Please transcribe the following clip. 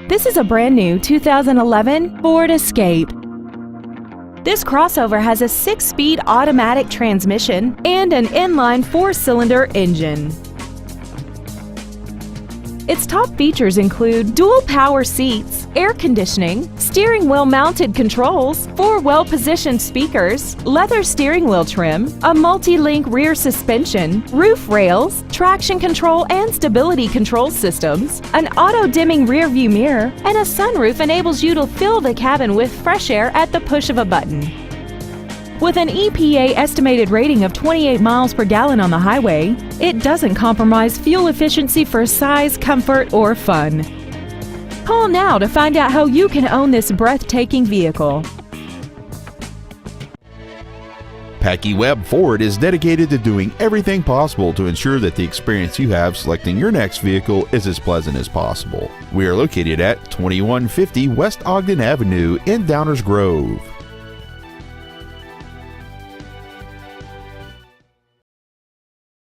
This is a brand new 2011 Ford Escape. This crossover has a 6-speed automatic transmission and an inline 4-cylinder engine. Its top features include dual power seats, air conditioning, steering wheel mounted controls, 4 well-positioned speakers, leather steering wheel trim, a multi-link rear suspension, roof rails, traction control and stability control systems, an auto-dimming rear-view mirror, and a sunroof enables you to fill the cabin with fresh air at the push of a button. With an EPA estimated rating of 28 miles per gallon on the highway, it doesn't compromise fuel efficiency for size, comfort, or fun. Call now to find out how you can own this breathtaking vehicle. Packey Webb Ford is dedicated to doing everything possible to ensure that the experience you have selecting your next vehicle is as pleasant as possible. We are located at 2150 West Ogden Avenue in Downers Grove.